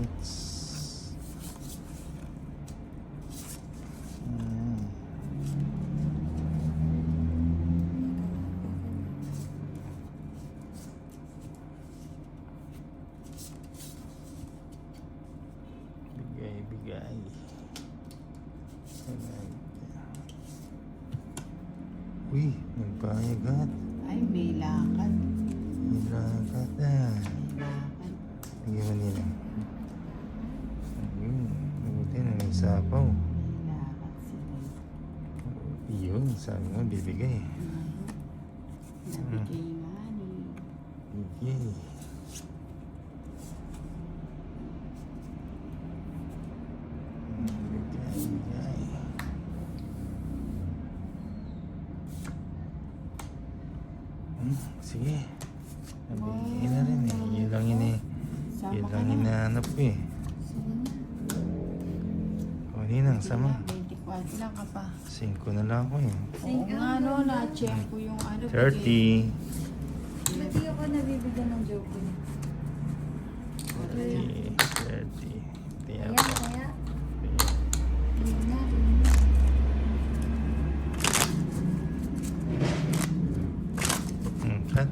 It's bigay. Uy, nagbayagad. Ay, may lakad. May lakad na. Lakad. Bigyan mo nila. Ayun, mabuti na may sapaw. May lakad sila. Yun, sabi nga, bibigay. Nabigay nga ni. Bigay. Bigay. Sige. Nabigay na rin eh. Yun lang yun eh. Yun lang hinahanap ko eh. Sige na. Kunin lang, sama. 24 lang ka pa. 5 na lang ako eh. Oo nga no, na-check ko yung ano. 30. Hindi ako nabibigyan ng joke. 30. 30. Kaya, Tiyak. kaya. Okay. Yun na. Cut.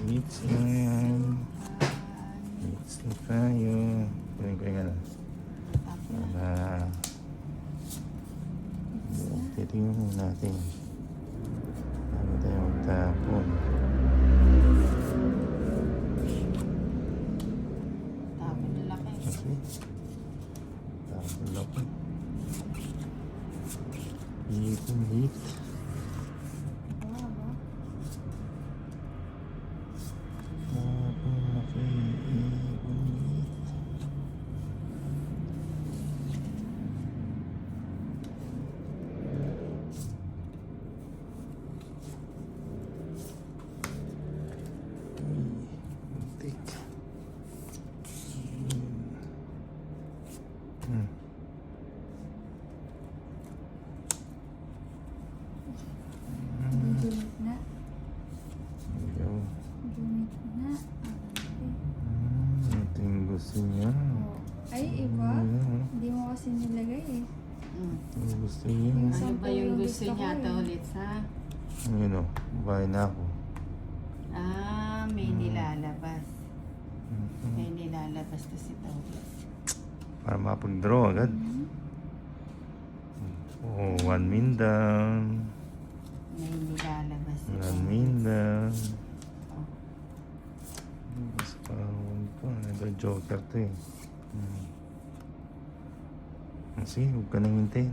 Eats na yan. Eats na tayo. Kunin ko yung ano. Para titingnan mo natin. Bago tayo magtapon. Tapon na laki. Kasi tapon laki. Ipon hit. Tapon laki. Ipon hit. Tik. Gunit na. Ayaw. Gunit na. Ito yung gusto niya. Ay, iba. Hindi mo kasi nilagay eh. Ito yung gusto niya. Ano ba yung gusto niya ito ulit sa? Ayun o, bahay na ako. Ah, may nilalabas. May nilalabas to si Tawit. Para mapag-draw agad. Oh, 1 min down. May nilalabas si 1 Tawit. min down. Mas parang pa. Nag-joker to eh. Sige, huwag ka nang hintayin.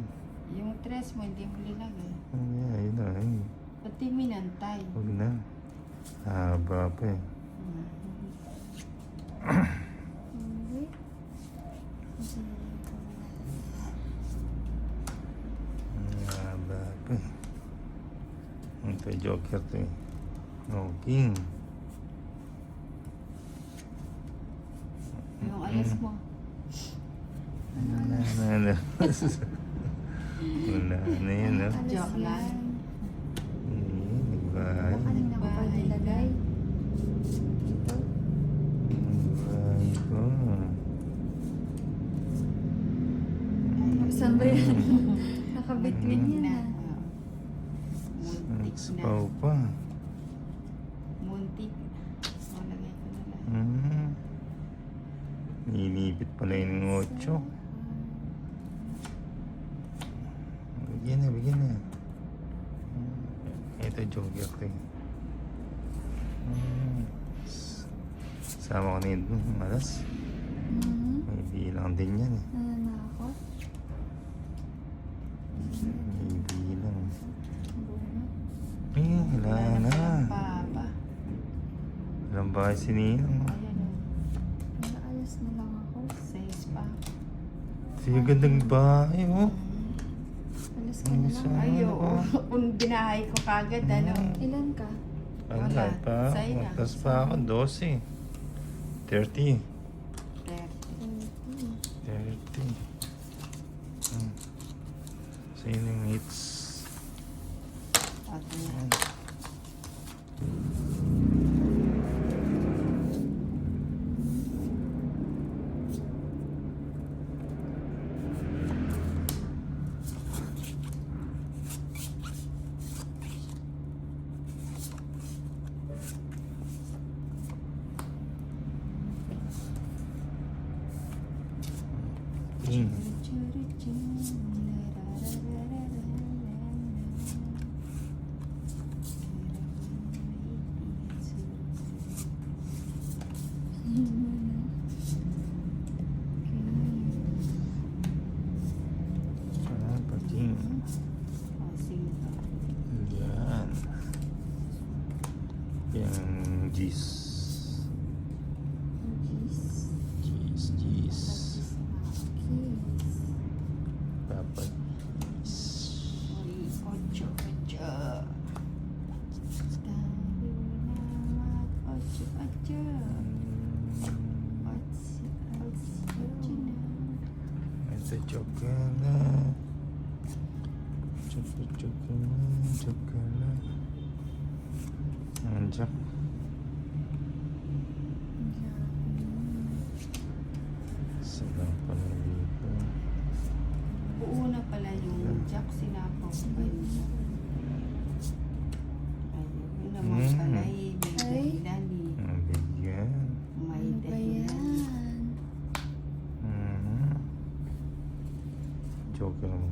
Yung tres mo, hindi mo nilagay. Ayun na. Ayun. Pati minantay. Huwag na. Haba pa eh. Hindi. Kasi Haba pa eh. Ito yung joker to eh. Oh, king. Yung alas mo. Wala na. Wala na yun, no? alas Joke lang. yan. Nagbahay. Kanina ko pa nilagay. Ito. Nagbahay ko. Saan ba yan? Nakabitwin yan ah. Muntik na. Nagspaw pa. Muntik. So, lagay ko na lang. Ninipit pala yun ng 8. Bigyan na, bigyan na. Ito joker ko eh. Sama ko na yun malas. May bilang din yan eh. Ano na ako? May bilang. Bunot. Wala na. Papa. Walang bahay si Ninong. Ayan o. Nakaayos na lang ako. 6 pa. Sige, gandang bahay oh. Wala Alas ka na lang. Ay, oo. Kung binahay ko kagad, ano. Ilan ka? Ano Wala. pa? Sa'yo na. Matas pa ako, 12. 30. 30. Sa'yo yung hits. Ito yan. Pating. Oh, sige. Yan. Yung G's. G's. Kiss. Papa G's. Uy, ocho. Tayo na mag-ocho. Ito chocolate. Chocolate. Anjak. Sarap pala dito. Buo na pala yung jack, sinapaw ko pa yun. Ayun, yun naman pala eh. May Ay. dahilan eh. Ang bigyan. May Ano ba dahilan. yan? Joker mo.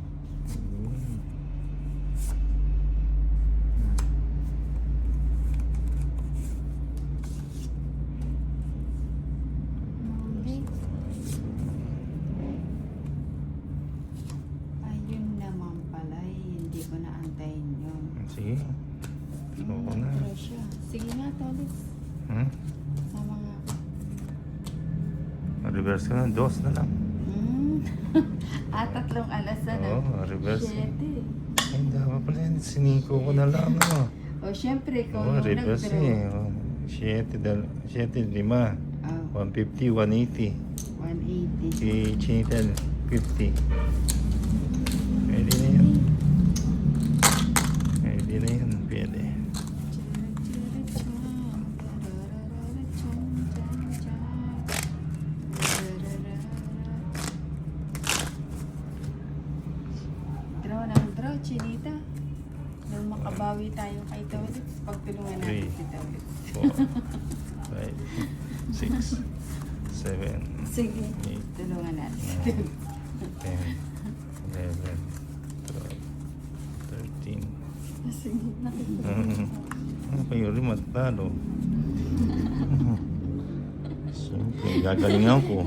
Okay. Ayun naman pala eh. Hindi ko naantayin yun. Sige. Oo na. Presyo. Sige nga, Tolis. Hmm? Sama nga ako. Reverse ka na. 2 na lang. Tatlong alas na na. Oo, reverse. 7. Ay, dapat pala yan. Siniko ko na lang. Ano? O, syempre, kung Oo, reverse nag-draw. eh. 7, 5. Oh, 150, 180. 180. Si Chinitan, 50. Pwede na yan. Pwede na yan. Pwede. Draw ng draw, Chinita. Nang makabawi tayo kay Tolis, pagtulungan natin Three. si Tolis. 4, 5, 6, 7, Sige. 8, Tulungan natin si 9, Tolis. 10, 11, 12, 13. Sige. Ano kayo rin matalo? Siyempre, gagalingan ko.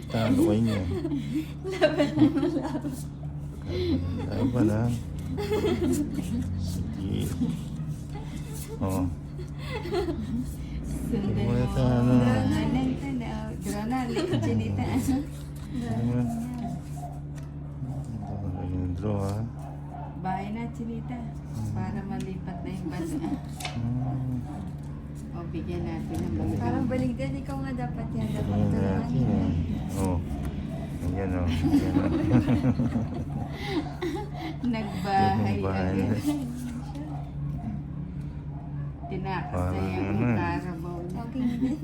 Talo kayo niya. Laban na. Sige. Oh. Sundan Wala mo. tayo. Draw na, Chinita. Ano? Ito yung draw ha. Bahay na, Chinita. Para malipat na yung basa. O, bigyan natin ng mga. Parang baligtad. Ikaw nga dapat yan. Dapat Ayan tulungan natin mo. eh. Oh. Ayan o. Ayan o. Nagbahay Nagbahay na. agad. Tinakas na Parang yung ano eh. Carabao na. Okay din.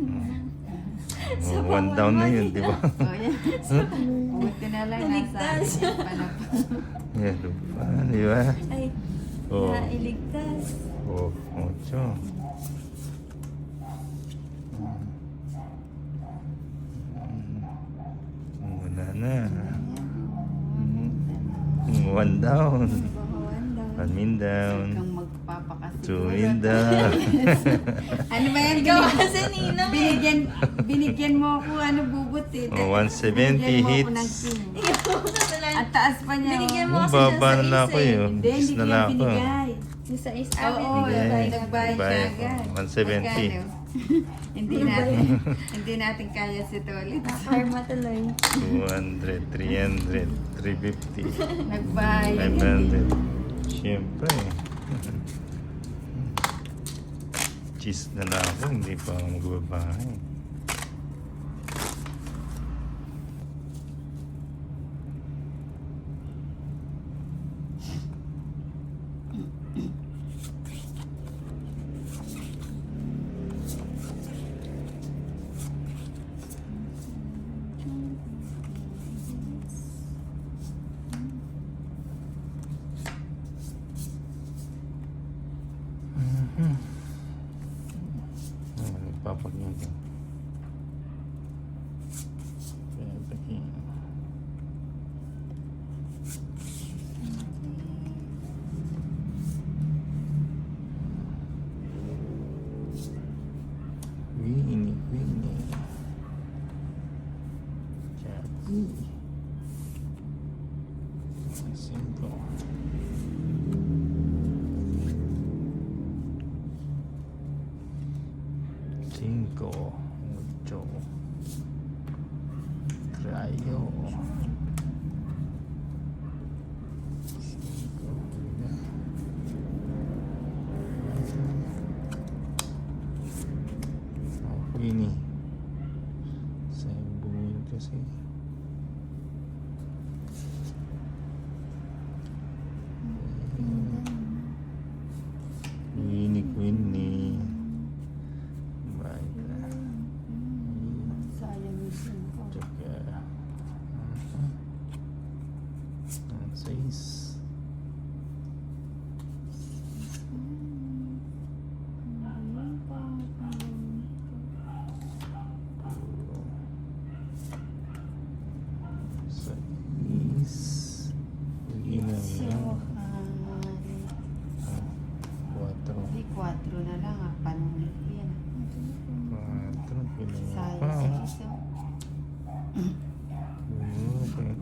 Oh, 1 down na yun, di ba? O, yan. Buti na lang nasa Naligtas. akin yung panap. Yan, lupa, di ba? Ay, Oh. nailigtas. Oh, 8. Wala na. 1 down. Bahawan daw. 1 min down. Kang magpapakasi. 2 min down. Ano ba yan? Ikaw kasi ninong eh. Binigyan mo ako ano bubot eh. Oh, 170 Binigyan mo ako ng hits. king. Ikaw na talaga. Ang taas pa niya. Binigyan oh. mo Ang kasi baba dyan na sa ako isa eh. eh. Hindi, Is hindi na ko na yan ako. binigay. Yung sa is Oo, Binigay. nagbayad ka Bayad. agad. 170. Magkano? Hindi natin, hindi natin kaya si Tolit. Karma tuloy. 200, 300, 350. Nagbayad. 500. Siyempre. Cheese na lang ako, hindi pa ako magbabahay. Papagyan. Winnie. Jackie. 5, 8, rayo. 5. Ini. Saya bunyi kasi. Winnie. Sayang yung SIM ko. Jaga. 6. Di 4 na lang ah. Panunit ko yan ah. Sayang sa iso.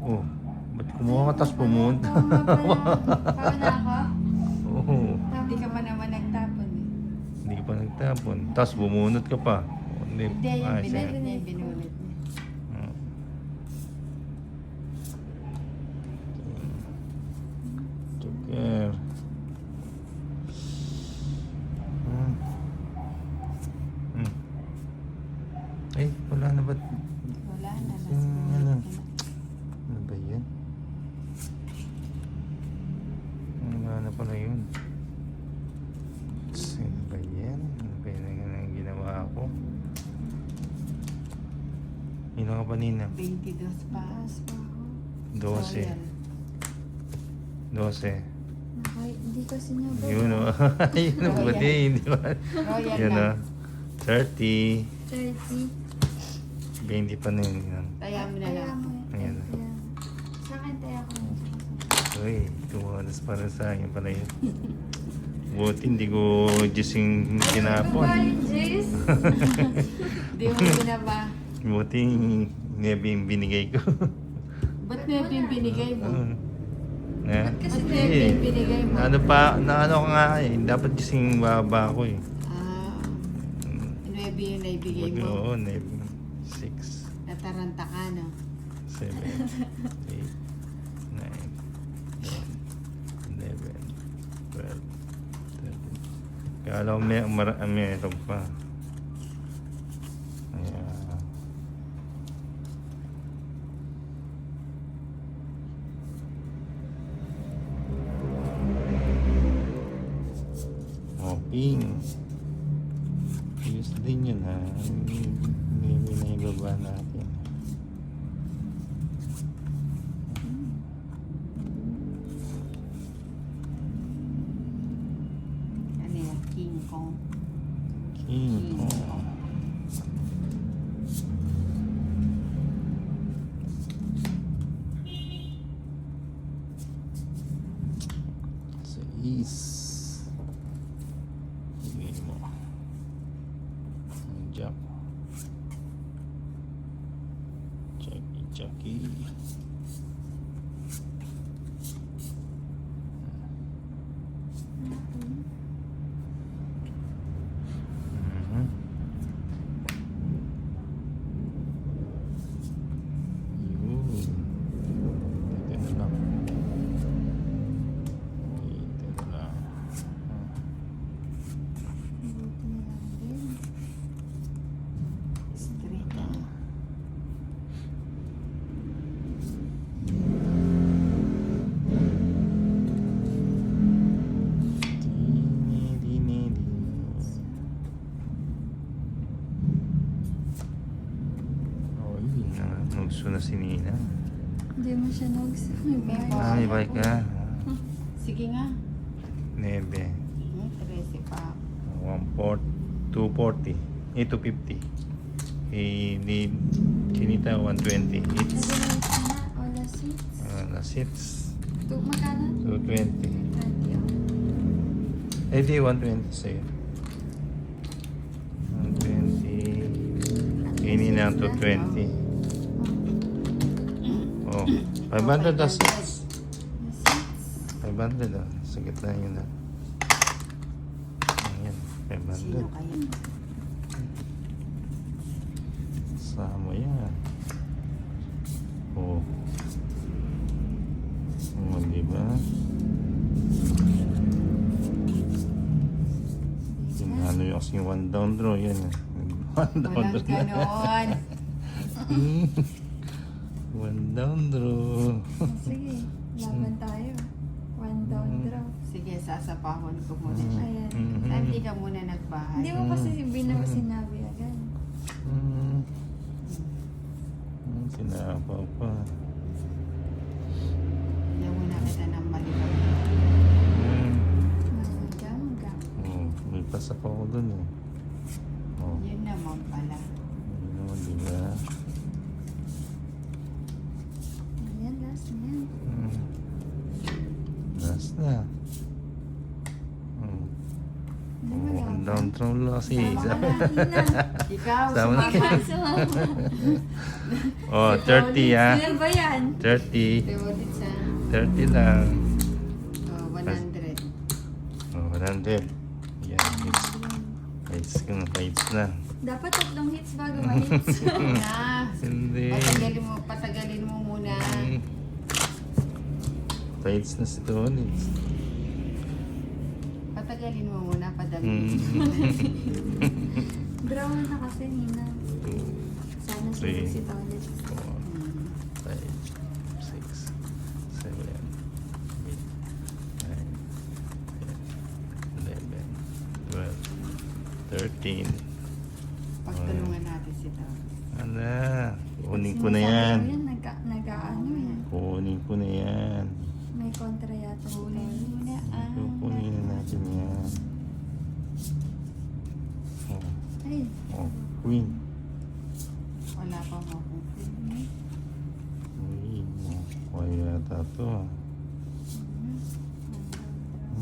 Oh, ba't kumuha ka tapos pumunta? Pauna ako? Oo, Hindi ka man naman nagtapon eh. hindi ka pa nagtapon. Tapos bumunot ka pa. Oh, Hindi, yung Ay, binunit sige. niya, yung binunit niya. Oh. Joker. Ay, wala na ba? Wala na. Ano? Ano ba yan? Wala na pala yun. Ano ba yan? Ano ba yan ang ginawa ko? Yun ka pa nina? 22 pa. Taas pa ako. 12. 12. Hindi kasi nababa. Yun o. Yun o. Buti. Hindi ba? Royal Yun o. lang. 30. 30. 20 pa na yun. Kaya mo na lang. Ayan. Sa akin tayo ako. Uy, tumalas para sa akin pala yun. Buti hindi ko gising tinapon. Jis? Di mo binaba. Buti nebi yung binigay ko. Ba't na yung binigay mo? Na? Ba't kasi Ba't na yung binigay mo? Ano pa, na ano ko nga eh. Dapat gising baba ko eh. Ah, 9 yung naibigay mo. Oo, nebi. 6, Nataranta ka, no? 7, 8, 9, 10, 11, 12, 13. Kala ko meron pa. Ayan. Ping. Ayos din yun ha. Hindi na ibaba natin. Ano yan? King Kong. King Kong. Sa East. Jack. Jackie. Yun. Ito na na si Nina. Hindi mo siya May Ah, may bike ka. Sige nga. 9. 13 pa. 240. 250. Ni Chinita 120. It's O, last seats. last seats. Magkano? 220. 20. Di 120 sa'yo. 120. Ini na ang 220. Oh, 500 na seats. 500 ah. Sa gitna yun ah. Ayan, Sino 500. kaya? Sama yan. Oh. Oh, diba? Sinano yung kasing one down draw. Yan ah. One down Walang draw. ganon. One down draw. Sige, laban tayo. One down draw. Sige, sasapahon ko muna siya. Ayan. Saan di ka muna nagbahay? Hindi mo kasi sinabi agad. Sinapaw pa. Hindi muna kita ng malibang. Mangga. Oh, may pasap ako dun eh. Oh, Yun naman pala. ano, diba? Ayan, last na yan. Last na. Hindi Oh, mo ang down draw lang kasi. Ikaw, Sama na. sumama. Oh, 30 ah. Ano ba yan? 30. Devoted sa 30 lang. 100. Oh, 100. Yan, hits. Hits ko na, hits na. Dapat 3 hits bago ma-hits. Na. Hindi. Patagalin mo muna. Hits na si Tony. Patagalin mo muna, padami. Draw na kasi, Nina. Sana Three. si Tolet. 4, 5, 6, 7, 8, 9, 10, 11, 12, 13. Pagtulungan natin si Tom. Ano? Kunin ko na yan. Nag-ano yan. Kunin ko na yan. May kontra yata si Kunin Tolet. mo na ang... Kukunin na natin yan. Oh, Ay, oh, queen. Wala pa mo kung Queen. Oh, kaya yata ito.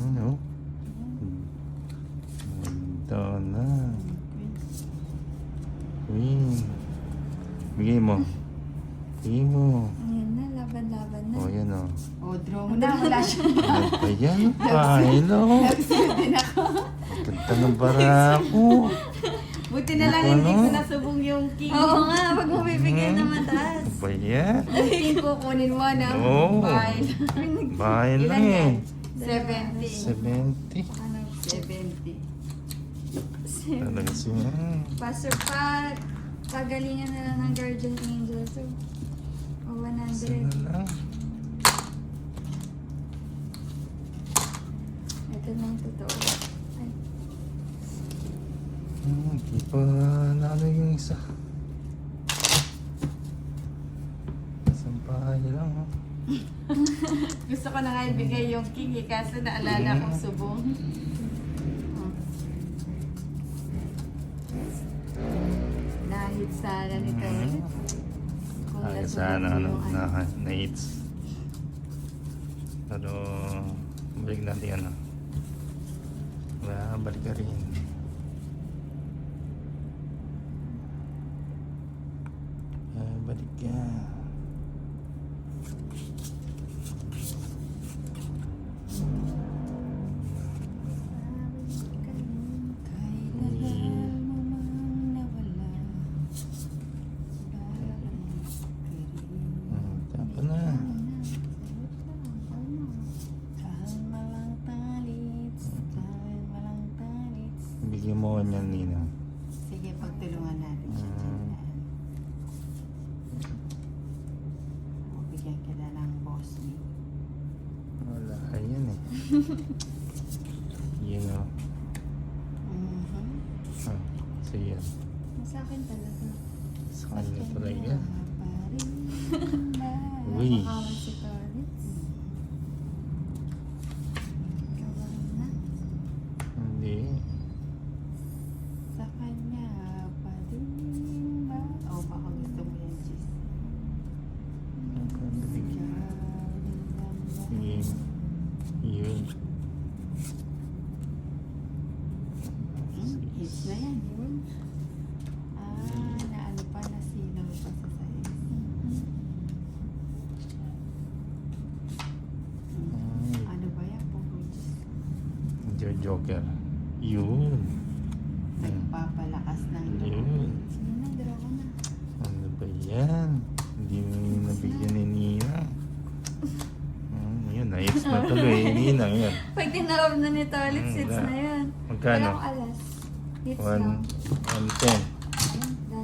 Ano? Ganda na. Queen. Bigay mo. Bigay mo. ayan na, laban-laban na. Oh, yan o. O, draw mo na. Wala siya. Ayan, pailo. Din ako. Ganda ng barako. Buti na lang hindi ko nasubong yung king. Oo nga, pag mo bibigyan na mataas. Ba yan? King ko, kunin mo na. Oo. Bye. Bahay Ilan lang yan? eh. 70. 70. Ano, 70. Talaga siya. Pastor pa, pagalingan na lang ng guardian angel to. O 100. Sana lang. Ito na yung totoo. Ay, Hindi pa naano yung isa. Isang bahay lang. Oh. Gusto ko na nga ibigay yung king eh, kaso naalala kong subong. Nahit sana nito ulit. Kung Ay, nasubong sana ano, yung na hits. Pero, balik natin ano. Balik ka rin. Balik ka. Kailan mo mang nawala, Tapa na. kalma lang talits, kalma lang talits. Bigyan mo ka niyan, Nina. Sige, pagtulungan natin siya dyan. Bigyan kita ng boss me. Wala. Ayan eh. Yun o. Mhm. Ah, so yan. sa akin talaga. Sa kanya talaga. pa rin ba? Uy. Napakawan si Torres. Gawa na. Hindi. Sa kanya pa rin ba? Oh, baka gusto mo yan, sis. Sige. Yun. Hits na yan, yun. Na ano pa, nasilaw pa sa size. Ano ba yan? Pupulis. Joker. Yun. Nagpapalakas ng loob. Yun. Sige na, draw ka na. Ano ba yan? Hindi mo nabigyan ni Nina. Yun, na-hits na tuloy. Nina, yun. Pag tinawag na ni Toilet, sits wala. na yan. Magkano? Walang alas. Hits 1, lang. 110. Ayan,